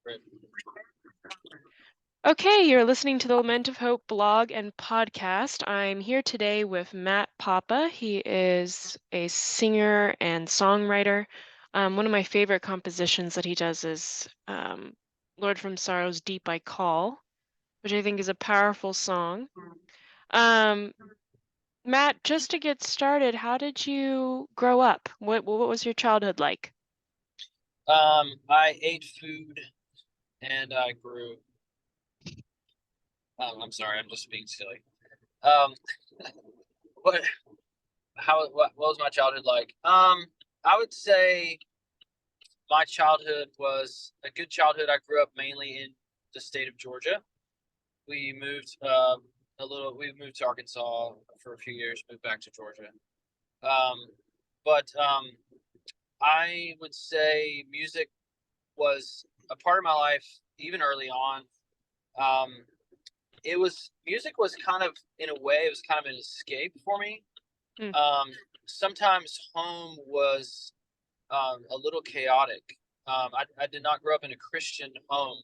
Right. Okay, you're listening to the Lament of Hope blog and podcast. I'm here today with Matt Papa. He is a singer and songwriter. One of my favorite compositions that he does is Lord from Sorrow's Deep I Call, which I think is a powerful song. Um, Matt, just to get started, how did you grow up? What was your childhood like? I ate food and I grew. I'm sorry, I'm just being silly. Um, what? What was my childhood like? I would say my childhood was a good childhood. I grew up mainly in the state of Georgia. We moved We moved to Arkansas for a few years. Moved back to Georgia. But I would say music was a part of my life even early on. Um, Music was kind of, in a way, it was kind of an escape for me. Hmm. Um, Sometimes home was a little chaotic. I did not grow up in a Christian home,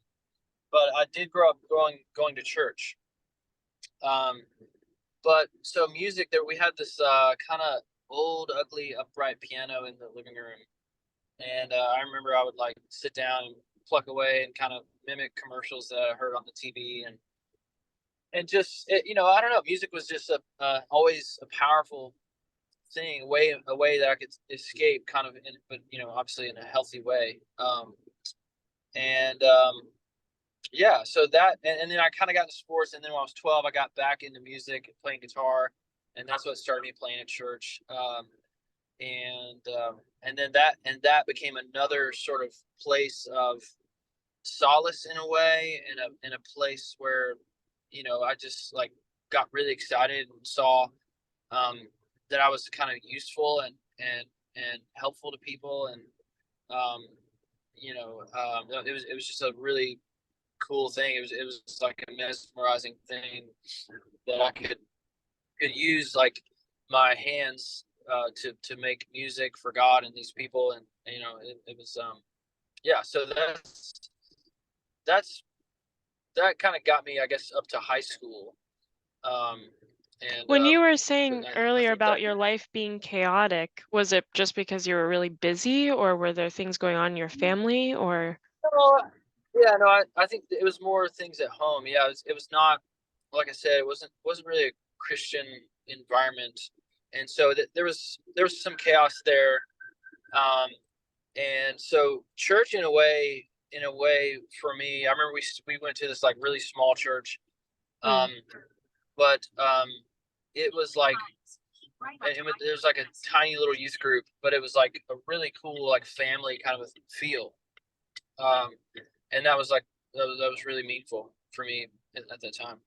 but I did grow up going to church. Um, but so music, there we had this kind of old, ugly, upright piano in the living room, and I remember I would like sit down and pluck away and kind of mimic commercials that I heard on the TV, and just I don't know, music was just a always a powerful thing, a way that I could escape, kind of, but obviously in a healthy way. And Yeah, so and then I kind of got into sports, and then when I was 12, I got back into music and playing guitar, and that's what started me playing at church. And then that became another sort of place of solace in a way, in a place where I just like got really excited and saw that I was kind of useful and helpful to people, and um, it was just a really cool thing. It was like a mesmerizing thing that I could use like my hands to make music for God and these people, and it was yeah. So that's that kind of got me, I guess, up to high school. Um, and When you were but saying I earlier think about that your life being chaotic, was it just because you were really busy, or were there things going on in your family, or? uh, yeah, no, I think it was more things at home. Yeah, it was not, like I said, it wasn't really a Christian environment, and so there was some chaos there. Um, and so church, in a way for me, I remember we went to this like really small church, Hmm. um, but it was like there was like a tiny little youth group, but it was like a really cool like family kind of a feel. Um, and that was really meaningful for me at that time.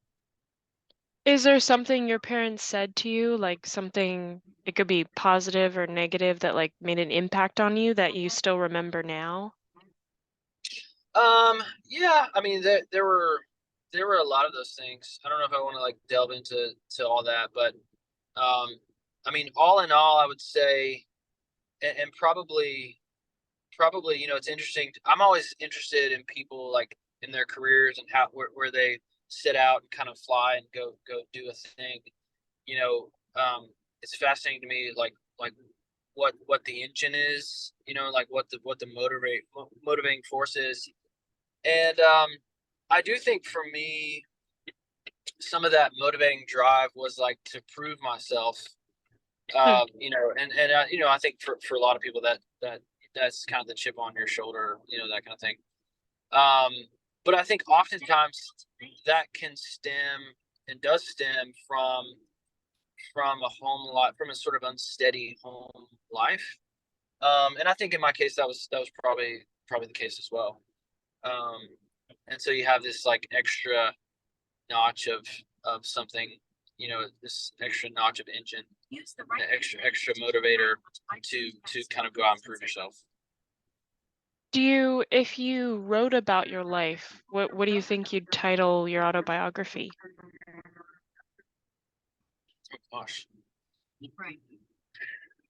Is there something your parents said to you, like something, it could be positive or negative, that like made an impact on you that you still remember now? Yeah, I mean, there were a lot of those things. I don't know if I want to like delve into all that, but I mean, all in all, I would say, and probably, it's interesting. I'm always interested in people, like, in their careers and where they sit out and kind of fly and go do a thing. You know, it's fascinating to me, like what the engine is. Like what the motivating force is. And I do think for me, some of that motivating drive was like to prove myself. Hmm. I think for a lot of people that's kind of the chip on your shoulder, that kind of thing. Um, but I think oftentimes that can stem and does stem from a home life, from a sort of unsteady home life. And I think in my case that was probably the case as well. Um, and so you have this like extra notch of something, this extra notch of engine, extra motivator to kind of go out and prove yourself. If you wrote about your life, what do you think you'd title your autobiography? Oh, gosh,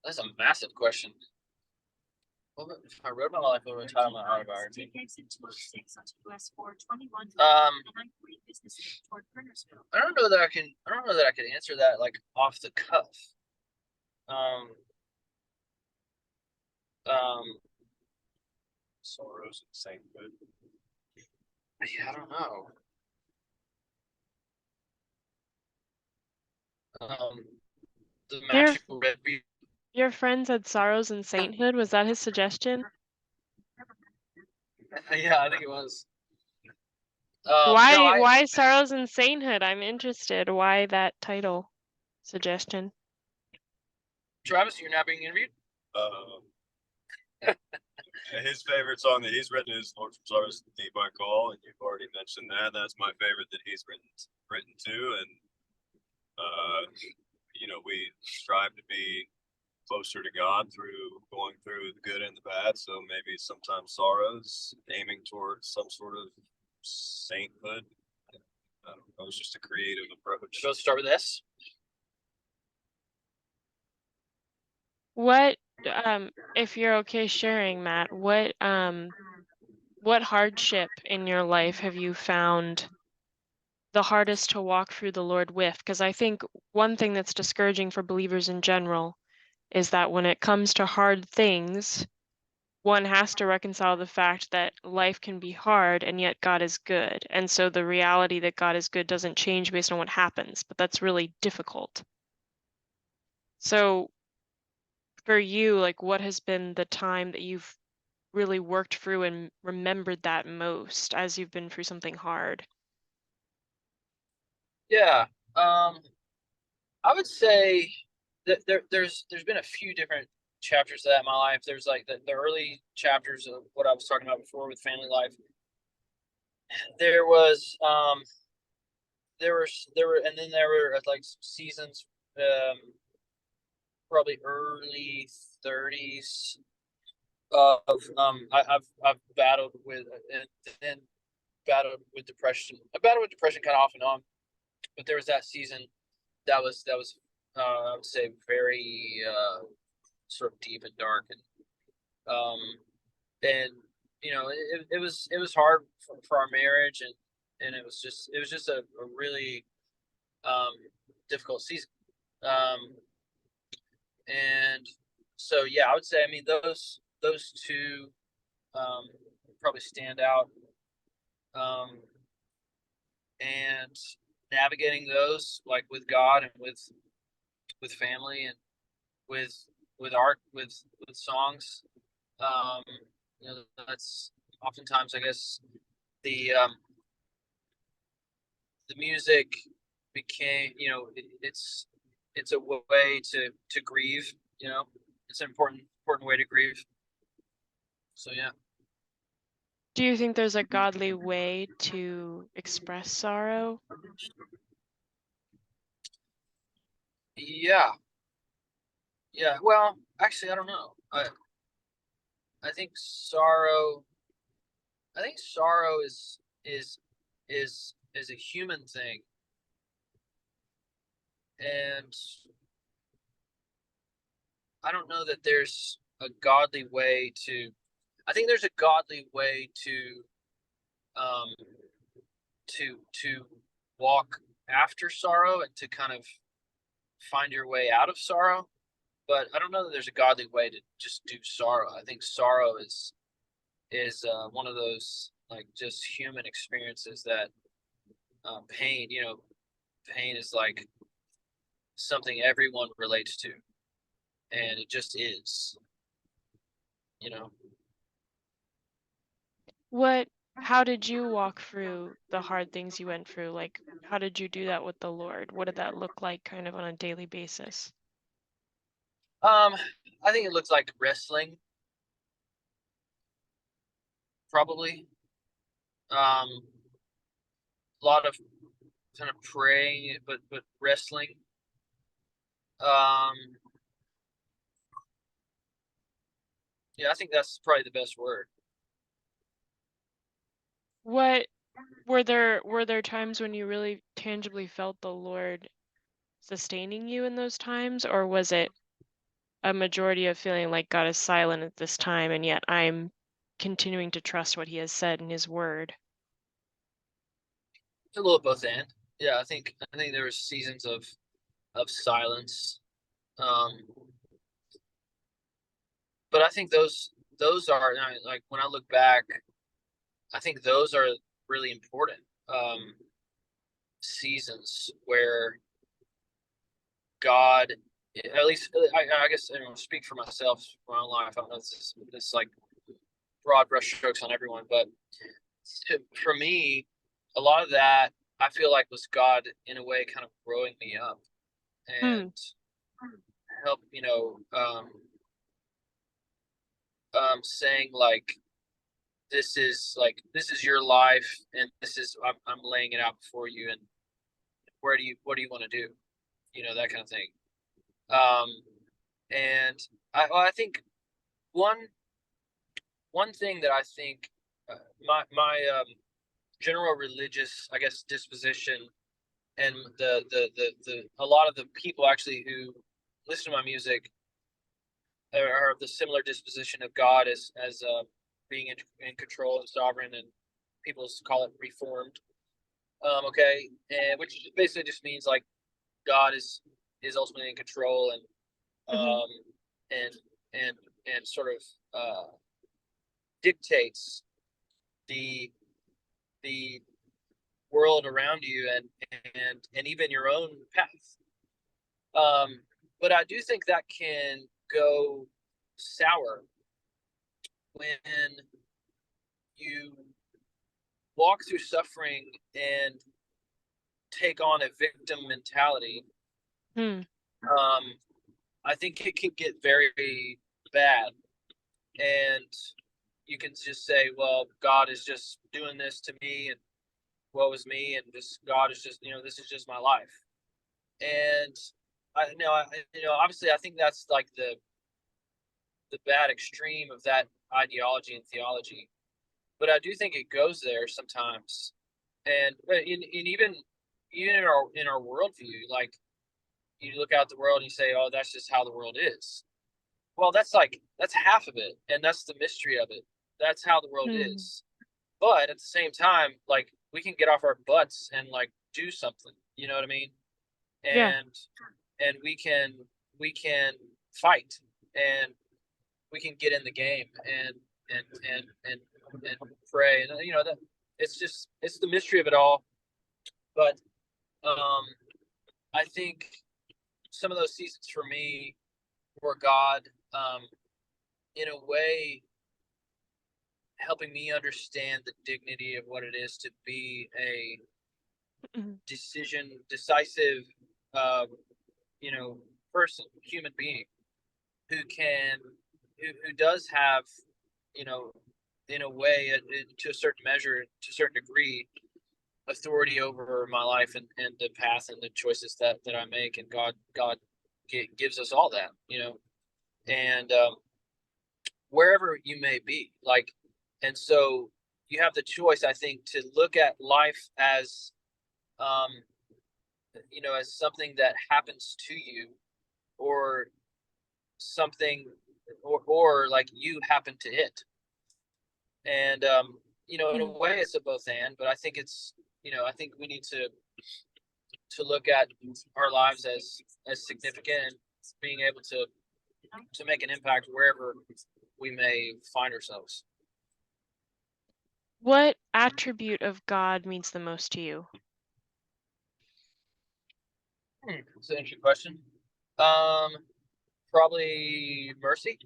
that's a massive question. If I wrote my life over a title of my autobiography. I don't know that I can. I don't know that I can answer that like off the cuff. Um, Sorrows and sainthood. Yeah, I don't know. The Your magical red beard. your friend said sorrows and sainthood. Was that his suggestion? Yeah, I think it was. No, Why sorrows and sainthood? I'm interested. Why that title suggestion? Travis, you're not being interviewed. His favorite song that he's written is "Lord from Sorrows to Thee" by Call, and you've already mentioned that. That's my favorite that he's written too, and we strive to be closer to God through going through the good and the bad. So maybe sometimes sorrows, aiming towards some sort of sainthood. I don't know, it's just a creative approach. Let's start with S. What if you're okay sharing, Matt, what hardship in your life have you found the hardest to walk through the Lord with? Because I think one thing that's discouraging for believers in general is that when it comes to hard things, one has to reconcile the fact that life can be hard and yet God is good. And so the reality that God is good doesn't change based on what happens, but that's really difficult. So for you, like what has been the time that you've really worked through and remembered that most as you've been through something hard? Yeah. I would say that there's been a few different chapters of that in my life. There's like the early chapters of what I was talking about before with family life. There was and then there were like seasons, probably early 30s of I've battled with and battled with depression. I battled with depression kind of off and on, but there was that season that was I would say very sort of deep and dark and it was hard for our marriage and it was just a really um, difficult season and so yeah I would say I mean those two probably stand out and navigating those like with God and with family and with with art with songs um that's oftentimes I guess the um the music became it's a way to grieve, it's an important way to grieve, so yeah. Do you think there's a godly way to express sorrow? Well, actually I don't know. I think sorrow is is a human thing, and I don't know that there's a godly way to. I think there's a godly way um, to walk after sorrow and to kind of find your way out of sorrow. But I don't know that there's a godly way to just do sorrow. I think sorrow is one of those like just human experiences that pain. Pain is like something everyone relates to, and it just is. You know. How did you walk through the hard things you went through? Like, how did you do that with the Lord? What did that look like kind of on a daily basis? Um, I think it looks like wrestling, probably. A lot of kind of praying, but wrestling. Um, yeah, I think that's probably the best word. What were there times when you really tangibly felt the Lord sustaining you in those times, or was it a majority of feeling like God is silent at this time, and yet I'm continuing to trust what he has said in his word. It's a little both and. Yeah, I think there was seasons of silence. But I think those are like when I look back, I think those are really important seasons where God, at least I guess I don't speak for myself, for my own life. I don't know if this like broad brush strokes on everyone, but for me, a lot of that I feel like was God in a way kind of growing me up and help, saying like this is your life and this is I'm laying it out before you, and what do you want to do, that kind of thing. And I think one thing that I think my general religious, I guess, disposition, and the a lot of the people actually who listen to my music are of the similar disposition of God as being in control and sovereign, and people call it reformed. Okay, and which basically just means like God is ultimately in control, and Mm-hmm. and and sort of dictates the the world around you, and even your own path. But I do think that can go sour when you walk through suffering and take on a victim mentality. I think it can get very bad, and you can just say, well, God is just doing this to me, and woe is me, and just God is just, this is just my life. And obviously I think that's like the bad extreme of that ideology and theology, but I do think it goes there sometimes. And even in our worldview, like you look out the world and you say, oh, that's just how the world is. Well, that's half of it, and that's the mystery of it. That's how the world is. But at the same time, like we can get off our butts and like do something. You know what I mean? Yeah. And we can fight, and we can get in the game and pray, and that it's the mystery of it all. But I think some of those seasons for me were God in a way helping me understand the dignity of what it is to be a decisive person, human being who does have, in a way, to a certain measure, to a certain degree, authority over my life and the path and the choices that I make. And God gives us all that, and wherever you may be, like, and so you have the choice, I think, to look at life as as something that happens to you, or something, or like you happen to it. And in a way it's a both and, but I think it's, I think we need to look at our lives as significant, and being able to make an impact wherever we may find ourselves. What attribute of God means the most to you? It's an interesting question. Probably mercy.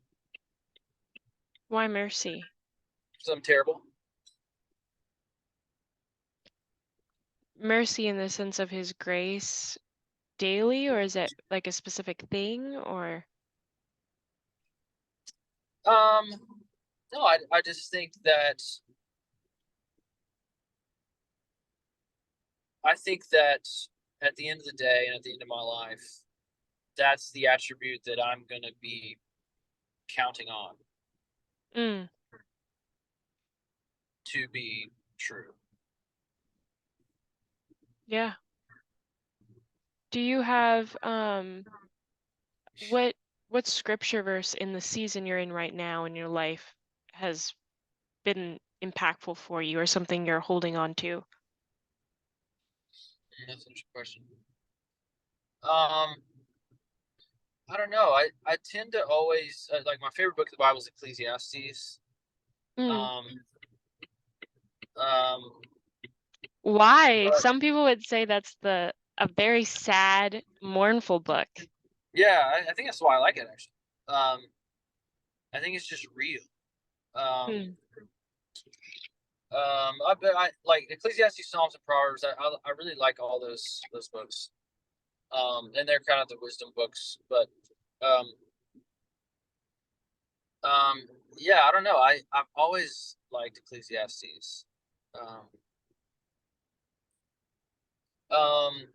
Why mercy? Because I'm terrible. Mercy in the sense of his grace daily, or is it like a specific thing, or? No, I just think that at the end of the day and at the end of my life, that's the attribute that I'm going to be counting on to be true. Yeah. Do you have what what scripture verse in the season you're in right now in your life has been impactful for you or something you're holding on to? That's an interesting question. I don't know. I tend to always like my favorite book of the Bible is Ecclesiastes. Mm. Um, um, Why? but Some people would say that's a very sad, mournful book. yeah, I think that's why I like it actually. I think it's just real. Hmm. I like Ecclesiastes, Psalms, and Proverbs. I really like all those books. And they're kind of the wisdom books, but um, yeah, I don't know. I've always liked Ecclesiastes. Um, I'm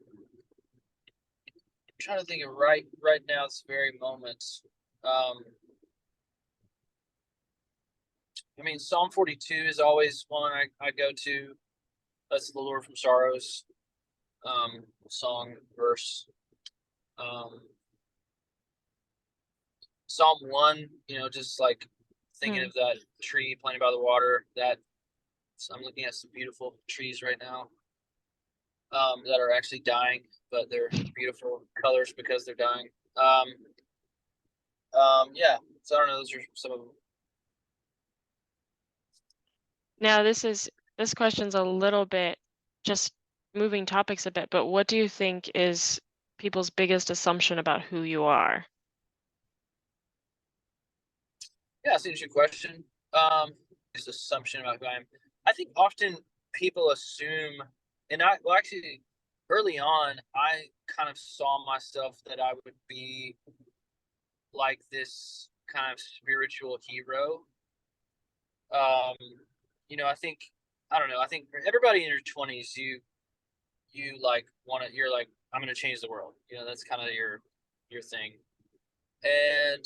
trying to think of right now this very moment. Um, I mean, Psalm 42 is always one I go to. That's the Lord from Sorrows song verse. Um, Psalm 1, just like thinking Hmm. of that tree planted by the water. I'm looking at some beautiful trees right now that are actually dying, but they're beautiful colors because they're dying. Yeah. So I don't know. Those are some of them. Now, this question's a little bit just moving topics a bit, but what do you think is people's biggest assumption about who you are? Yeah, that's an interesting question. This assumption about who I am. I think often people assume, and actually, early on, I kind of saw myself that I would be like this kind of spiritual hero. Um, I think I don't know. I think for everybody in your 20s, you like you're like I'm gonna change the world. That's kind of your thing. And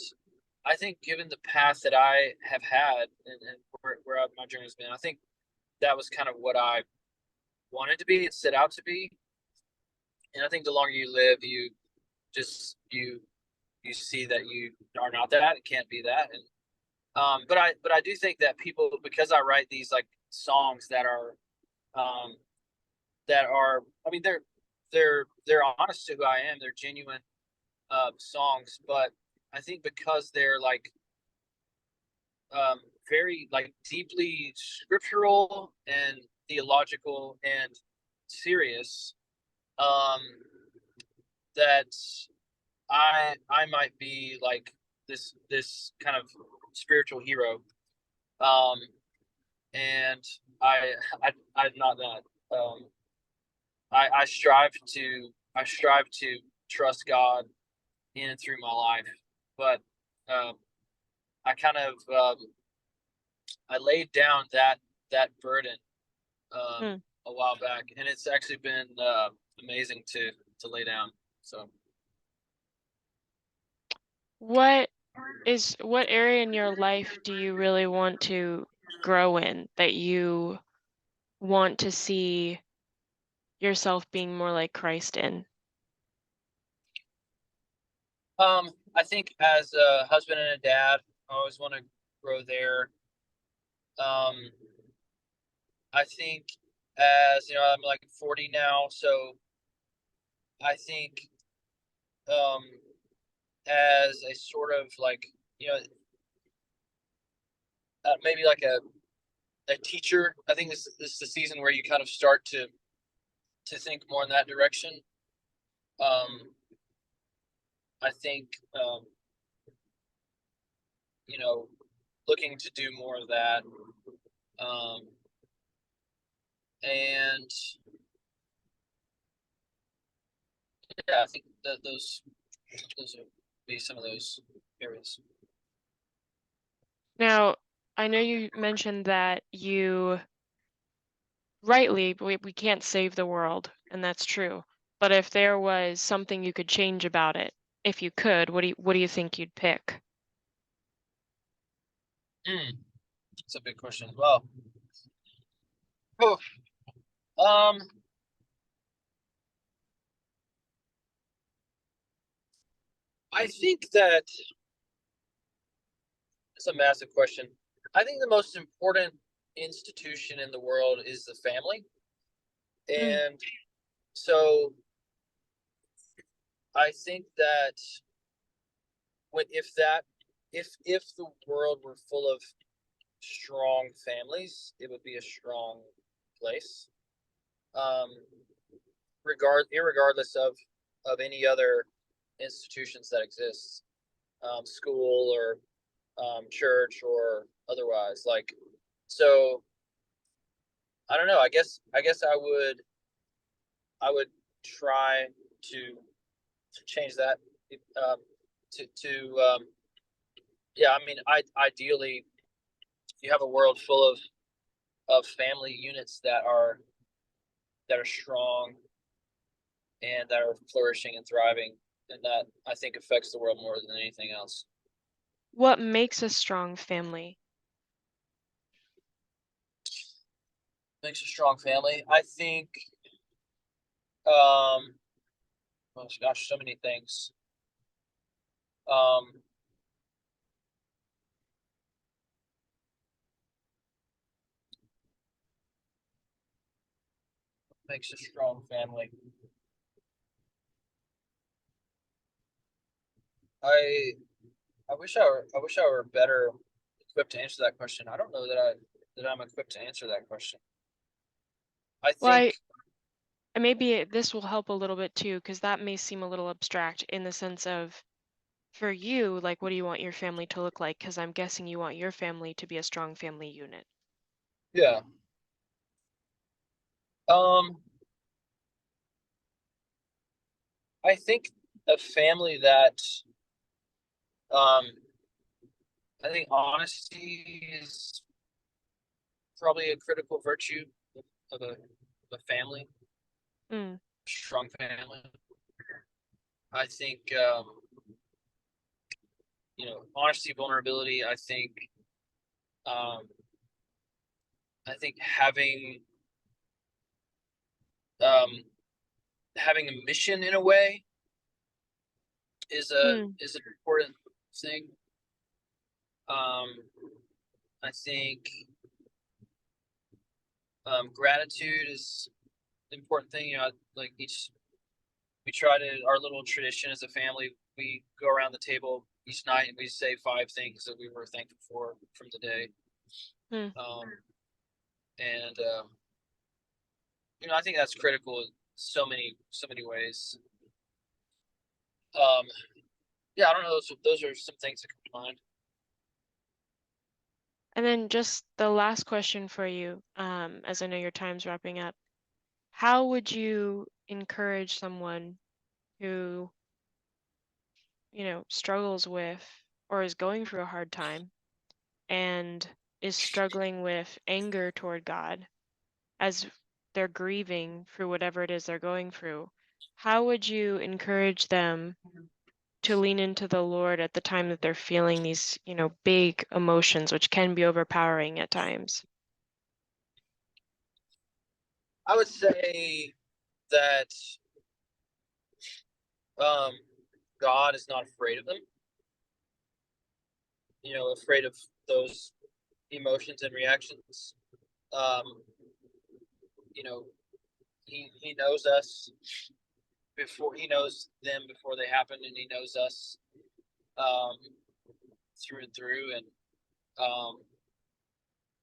I think given the path that I have had and where my journey has been, I think that was kind of what I wanted to be and set out to be. And I think the longer you live, you just you see that you are not that, it can't be that. And but I do think that people, because I write these like songs um that are, I mean, they're honest to who I am. They're genuine songs, but I think because they're like very like deeply scriptural and theological and serious, um, that I might be like this kind of spiritual hero, um, and I, I'm not that. Um, I strive to trust God in and through my life, but um, I kind of I laid down that burden Hmm. a while back, and it's actually been amazing to lay down. So, What area in your life do you really want to grow in that you want to see yourself being more like Christ in? I think as a husband and a dad, I always want to grow there. Um, I think as I'm like 40 now, so I think um, as a sort of like maybe like a teacher. I think this is the season where you kind of start to think more in that direction. Um, I think you know, looking to do more of that. Um, and yeah, I think that those would be some of those areas. Now, I know you mentioned that you rightly, we can't save the world, and that's true. But if there was something you could change about it, if you could, what do you think you'd pick? It's a big question as well. Oh, um, I think that It's a massive question. I think the most important institution in the world is the family. Mm. And so I think that if the world were full of strong families, it would be a strong place. Um, irregardless of any other institutions that exist, school or church or otherwise. Like, so I don't know. I guess I would try to change that. Um, to yeah. I mean, ideally, you have a world full of family units that are strong and that are flourishing and thriving, and that I think affects the world more than anything else. What makes a strong family? Makes a strong family. I think, oh gosh, so many things. Um, makes a strong family. I I wish I were better equipped to answer that question. I don't know that I'm equipped to answer that question. I Well, think, and maybe this will help a little bit too, because that may seem a little abstract in the sense of, for you, like, what do you want your family to look like? Because I'm guessing you want your family to be a strong family unit. yeah. Um, I think a family that um I think honesty is probably a critical virtue of a family, Mm. strong family. I think honesty, vulnerability. Um, I think um, having a mission in a way Mm. is an important thing. Um, I think gratitude is an important thing. Like we try to our little tradition as a family. We go around the table each night and we say 5 things that we were thankful for from the day. Mm. Um, and I think that's critical in so many ways. Um, yeah, I don't know. Those are some things that come to mind. And then just the last question for you, as I know your time's wrapping up. How would you encourage someone who, struggles with or is going through a hard time and is struggling with anger toward God as they're grieving through whatever it is they're going through? How would you encourage them to lean into the Lord at the time that they're feeling these, big emotions, which can be overpowering at times? I would say that um, God is not afraid of them. Afraid of those emotions and reactions. Um, you know, he knows us before he knows them before they happen, and he knows us um, through and through, and um,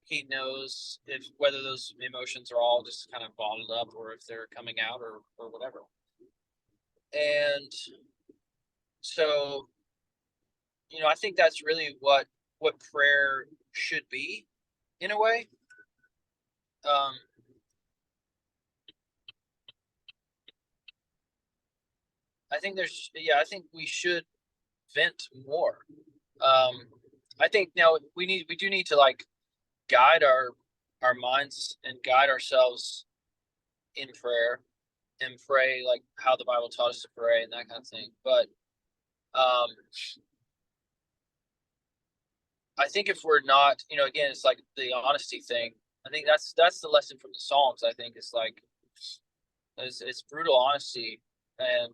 he knows if whether those emotions are all just kind of bottled up or if they're coming out or whatever. And so, I think that's really what prayer should be in a way. Um, I think we should vent more. I think now we do need to like guide our minds and guide ourselves in prayer and pray like how the Bible taught us to pray and that kind of thing. But um, I think if we're not, again, it's like the honesty thing. I think that's the lesson from the Psalms. I think it's like it's brutal honesty and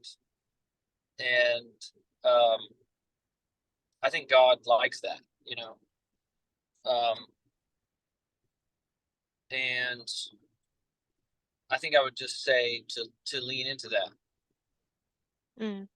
and um, I think God likes that. And I think I would just say to lean into that. Mm.